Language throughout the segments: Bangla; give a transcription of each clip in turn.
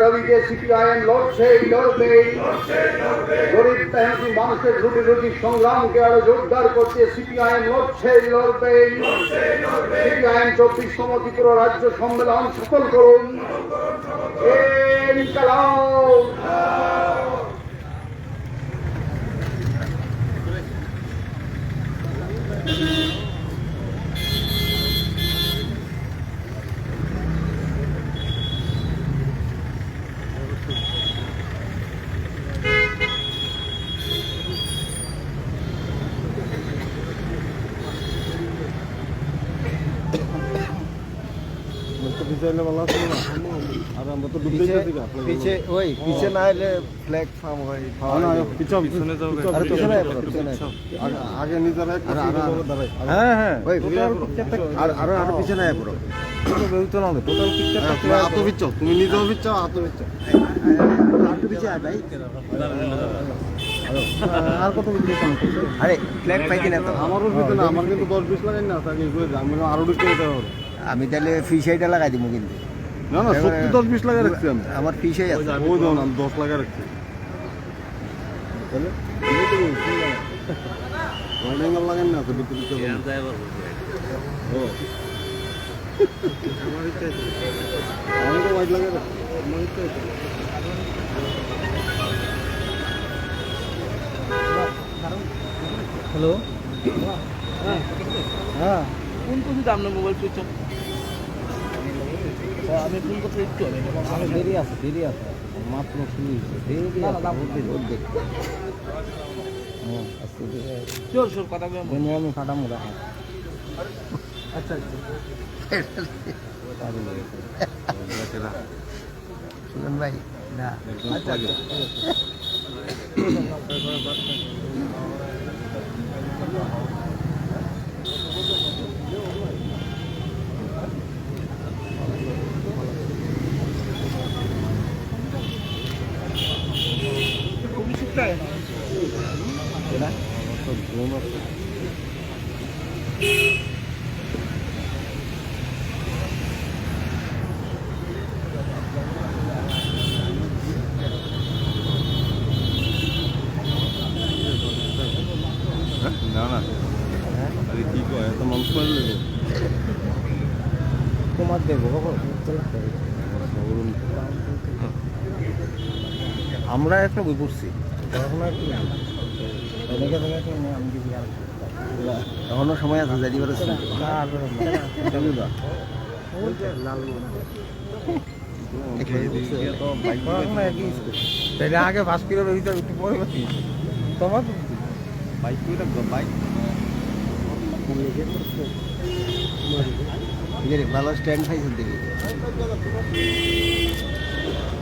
দাবিতে সিপিআইএম লড়ছে লড়বে। গরিব মেহনতি মানুষের রুটি রুটি সংগ্রামকে আরো জোরদার করতে সিপিআইএম লড়ছে লড়বে। সিপিআইএম 24তম ত্রিপুরা রাজ্য সম্মেলন সফল করুন। ইনকালাব। पीछे वही पीछे ना फ्लैग फार्म হয় পিছনে যাও আরে পিছনে আগে নিজে রাখ হ্যাঁ হ্যাঁ ওই আর আর পিছনে আয় পুরো বেউতো না টোটাল পিকচারটা আতো বিচ্ছ তুমি নিজেও বিচ্ছ আতো বিচ্ছ আতো বিচ্ছ আয় ভাই আর কত বিচ্ছ কাম করছ আরে ফ্ল্যাগ পাইছি না তো আমারও বিচ্ছ না আমার কিন্তু 10 20 লাগাই না তাকে আমি আরো ডিসকাউন্ট দিতে হবে আমি তাহলে ফিশ আইটা লাগাই দিমু কিন্তু না না 70 10 20 লাগা রাখছি আমি আমার ফিশ আই আছে ওই দাও না 10 লাগা রাখছি তাহলে এই তো ওয়ার্নিং লাগান না তো বিক্রি করতে হবে ও আমার ইচ্ছা আমি তো ওয়াইড লাগা রাখছি আমার ইচ্ছা হ্যালো হ্যাঁ কোন কোন দাম না মোবাইল সুইচ অফ আমি ফোন করতে একটু আমি দেরি আছে মাত্র শুরু হয়েছে দেরি দেখ হ্যাঁ আজকে চোর চোর কথা বলে আমি কাটা মোড়া আচ্ছা শুনুন ভাই না আচ্ছা না না আরে কি কয় এত মানুষ মারলে তোমার দেবো আমরা একটা বই পড়ছি এখনো সময় আছে যাই আগে 5 কিলোমিটার একটু পরে তোমার বাইক বাইক ভালো স্ট্যান্ড পাইছেন দেখি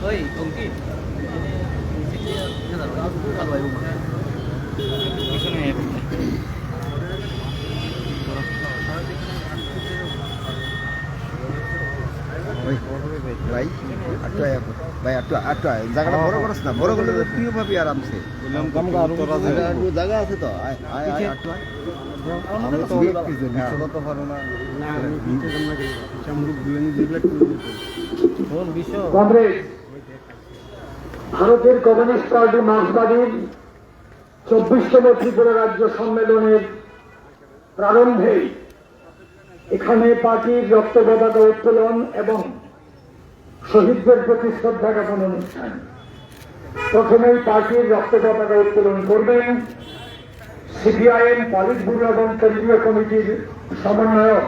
ওই অঙ্কিত ভাই ভাই আটটা জায়গাটা বড় করছ না বড় করলে তুইও ভাবি আরামসে জায়গা আছে তো ভারতের কমিউনিস্ট পার্টি মার্ক্সবাদীর 24তম ত্রিপুরা রাজ্য সম্মেলনের প্রারম্ভে এখানে পার্টির রক্ত পতাকা উত্তোলন এবং শহীদদের প্রতি শ্রদ্ধা জ্ঞাপন অনুষ্ঠান। প্রথমেই পার্টির রক্ত পতাকা উত্তোলন করবেন সিপিআইএম পলিট ব্যুরো এবং কেন্দ্রীয় কমিটির সমন্বয়ক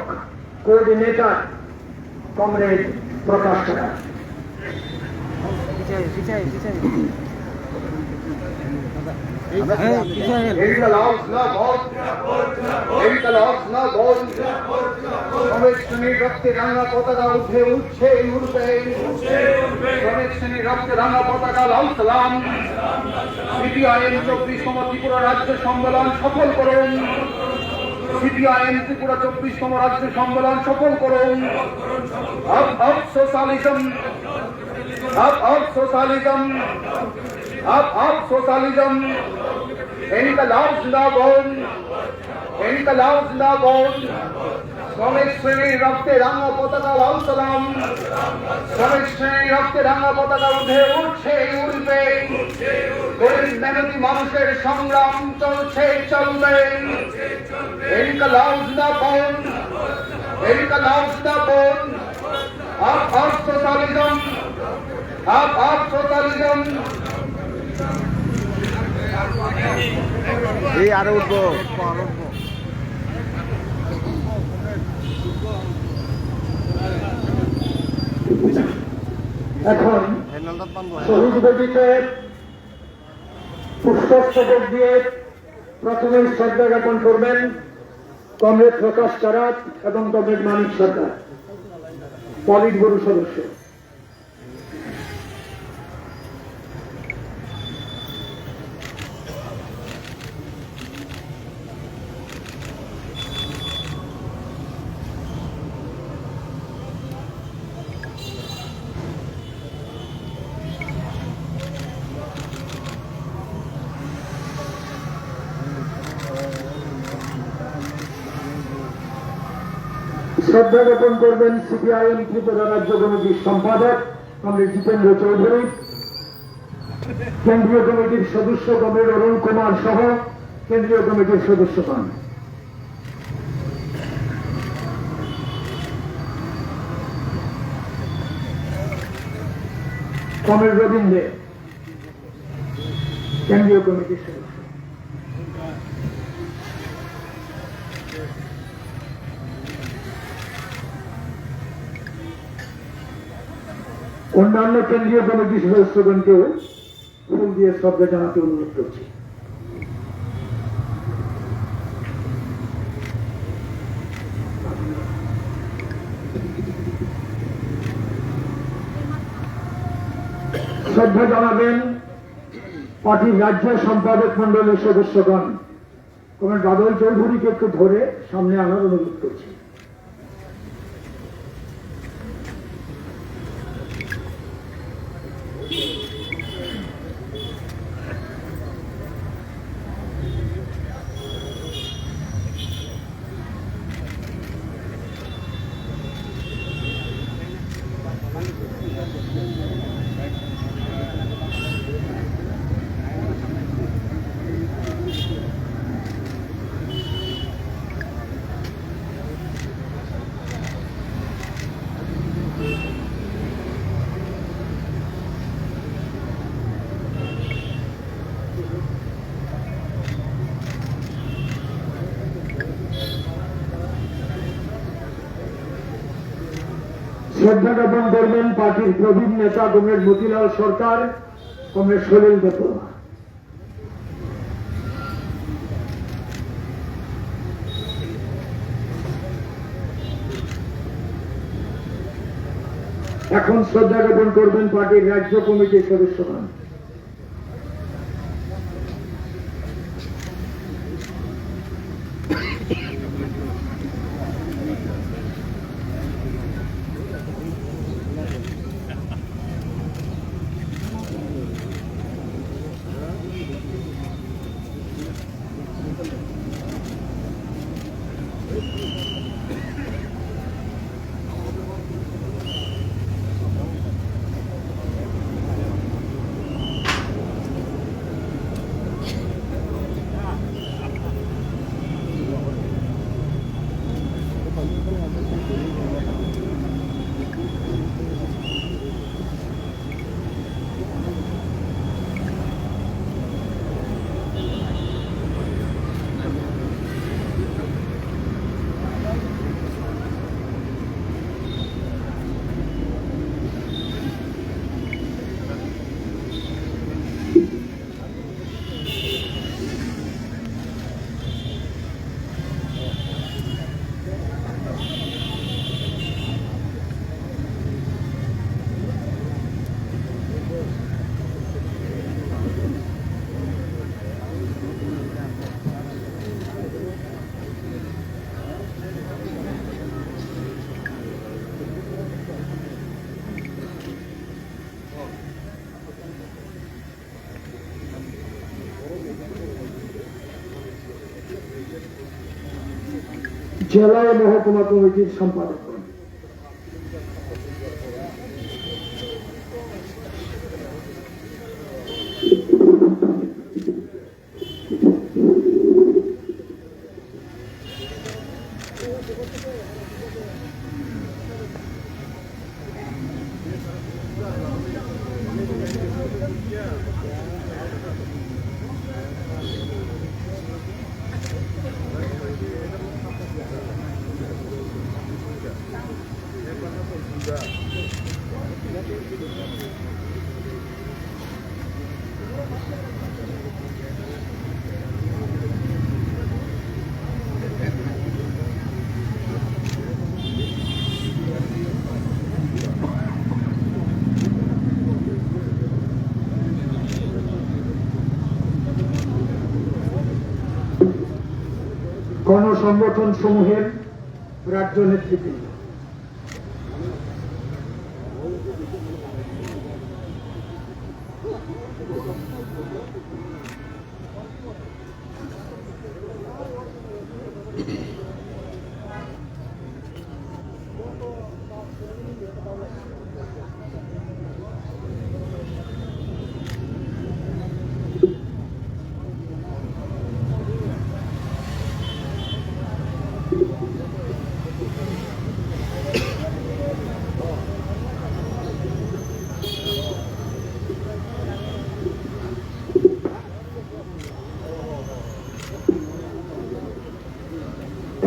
কোঅর্ডিনেটর কমরেড প্রকাশ করা। রক্তে রাঙা পতাকা উঠে উঠছে উঠবে রক্তে রাঙা পতাকা লাল সালাম। সিপিআইএম 24তম ত্রিপুরা রাজ্য সম্মেলন সফল করুন। সিপিআইএম ত্রিপুরা 24তম রাজ্য সম্মেলন সফল করুন। Up socialism up socialism up socialism ইনকলাব জিন্দাবাদ ইনকলাব জিন্দাবাদ। শ্রমিক শ্রেণীর রক্তে রাঙা পতাকা লাল সালাম, শ্রমিক শ্রেণীর রক্তে রাঙা পতাকা উঠে উঠছে উঠবে, গরিব মেহনতি মানুষের সংগ্রাম চলছে চলবে। ইনকলাব জিন্দাবাদ, ইনকলাব জিন্দাবাদ, আপ সোশ্যালিজম, আপ সোশ্যালিজম। এই আরো উঠবো আরো উঠবো। এখন শহীদ বেদিতে পুষ্পস্তবক দিয়ে প্রথমে শ্রদ্ধা জ্ঞাপন করবেন কমরেড প্রকাশ কারাত এবং কমরেড মানিক সরকার, পলিট ব্যুরো সদস্য। শ্রদ্ধা জ্ঞাপন করবেন সিপিআইএম ত্রিপুরা রাজ্য কমিটির সম্পাদক কমরেড জিতেন্দ্র চৌধুরী, কেন্দ্রীয় কমিটির সদস্য কমরেড অরুণ কুমার সহ কেন্দ্রীয় কমিটির সদস্যগণ। কমরেড রবীন দে কেন্দ্রীয় কমিটির সদস্য। অন্যান্য কেন্দ্রীয় কমিটির সদস্যগণকেও ফুল দিয়ে শ্রদ্ধা জানাতে অনুরোধ করছি। শ্রদ্ধা জানাবেন পার্টির রাজ্য সম্পাদক মন্ডলের সদস্যগণ। কমরেড বাদল চৌধুরীকে একটু ধরে সামনে আনার অনুরোধ করছি। শ্রদ্ধা জ্ঞাপন করবেন পার্টির প্রবীণ নেতা কমরেড মতিলাল সরকার, কমরেড সলিল দেববর্মা। এখন শ্রদ্ধা জ্ঞাপন করবেন পার্টির রাজ্য কমিটির সদস্যগণ। জেলা ও মহকুমা কমিটির সম্পাদক। গণসংগঠন সমূহের রাজ্য নেতৃবৃন্দ,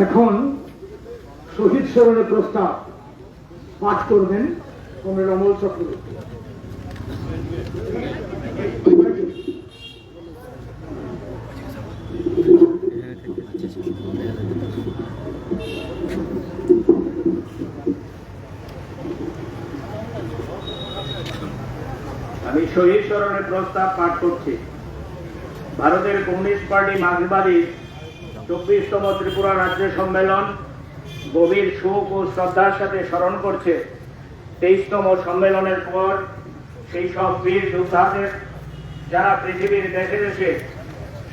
এখন শহীদ স্মরণে প্রস্তাব পাঠ করবেন কমরেড অমল চক্রবর্তী। আমি শহীদ স্মরণে প্রস্তাব পাঠ করছি। ভারতের কমিউনিস্ট পার্টি মার্ক্সবাদী 24তম ত্রিপুরা রাজ্য সম্মেলন গভীর শোক ও শ্রদ্ধার সাথে স্মরণ করছে 23তম সম্মেলনের পর সেই সব বীর যোদ্ধাদের যারা পৃথিবীর দেশে দেশে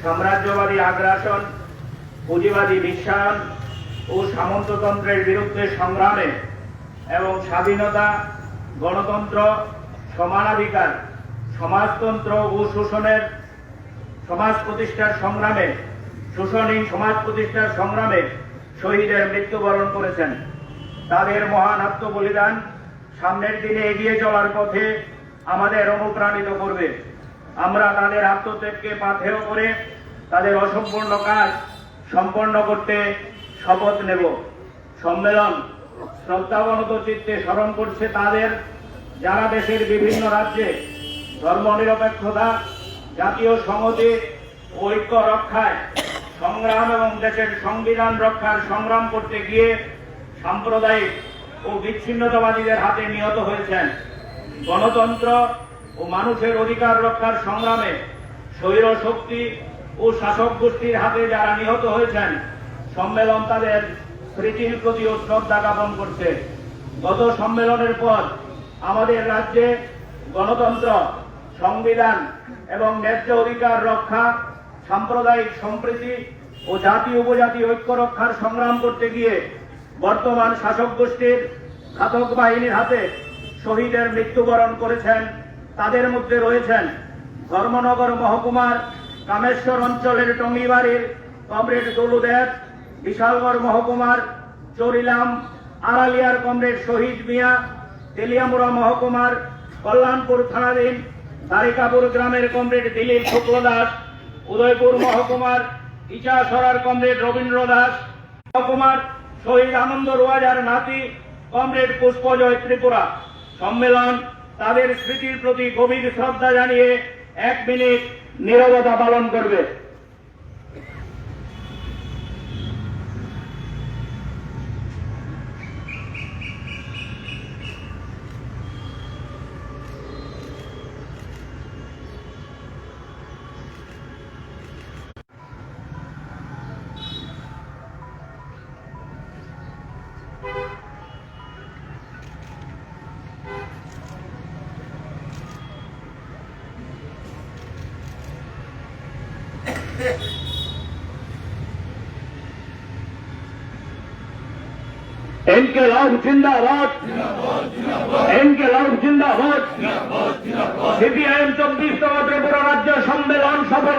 সাম্রাজ্যবাদী আগ্রাসন, পুঁজিবাদী বিশ্বায়ন ও সামন্ততন্ত্রের বিরুদ্ধে সংগ্রামে এবং স্বাধীনতা, গণতন্ত্র, সমানাধিকার, সমাজতন্ত্র ও সমাজ প্রতিষ্ঠার সংগ্রামে শোষণহীন সমাজ প্রতিষ্ঠার সংগ্রামে শহীদের মৃত্যুবরণ করেছেন। তাদের মহান আত্মবলিদান সামনের দিনে এগিয়ে চলার পথে আমাদের অনুপ্রাণিত করবে। আমরা তাদের আত্মত্যাগকে পাথেয় করে তাদের অসম্পূর্ণ কাজ সম্পন্ন করতে শপথ নেব। সম্মেলন শ্রদ্ধাবনত চিত্তে স্মরণ করছে তাদের যারা দেশের বিভিন্ন রাজ্যে ধর্মনিরপেক্ষতা, জাতীয় সংহতি ও ঐক্য রক্ষায় সংগ্রাম এবং দেশের সংবিধান রক্ষার সংগ্রাম করতে গিয়ে সাম্প্রদায়িক ও বিচ্ছিন্নতাবাদীদের হাতে নিহত হয়েছেন। গণতন্ত্র ও মানুষের অধিকার রক্ষার সংগ্রামে স্বৈর শক্তি ও শাসক গোষ্ঠীর হাতে যারা নিহত হয়েছেন, সম্মেলন তাদের স্মৃতির প্রতিও শ্রদ্ধা জ্ঞাপন করছে। গত সম্মেলনের পর আমাদের রাজ্যে গণতন্ত্র, সংবিধান এবং ন্যায্য অধিকার রক্ষা, সাম্প্রদায়িক সম্প্রীতি ও জাতি উপজাতি ঐক্য রক্ষার সংগ্রাম করতে গিয়ে বর্তমান শাসক গোষ্ঠীর ঘাতক বাহিনীর হাতে শহীদের মৃত্যুবরণ করেছেন। তাদের মধ্যে রয়েছেন ধর্মনগর মহকুমার কামেশ্বর অঞ্চলের টঙ্গিবাড়ির কমরেড দলু দেব, বিশালগড় মহকুমার চরিলাম আড়ালিয়ার কমরেড শহীদ মিয়া, তেলিয়ামুড়া মহকুমার কল্যাণপুর থানাধীন দারিকাপুর গ্রামের কমরেড দিলীপ শুক্ল দাস, উদয়পুর মহকুমার ইচাসরার কমরেড রবীন্দ্র দাস, মহকুমার শহীদ আনন্দ রোয়াজার নাতি কমরেড পুষ্পজয় ত্রিপুরা। সম্মেলন তাদের স্মৃতির প্রতি গভীর শ্রদ্ধা জানিয়ে 1 মিনিট নীরবতা পালন করবে। ইনকিলাব জিন্দাবাদ, ইনকিলাব জিন্দাবাদ। সিপিআইএম 24তম ত্রিপুরা রাজ্য সম্মেলন সফল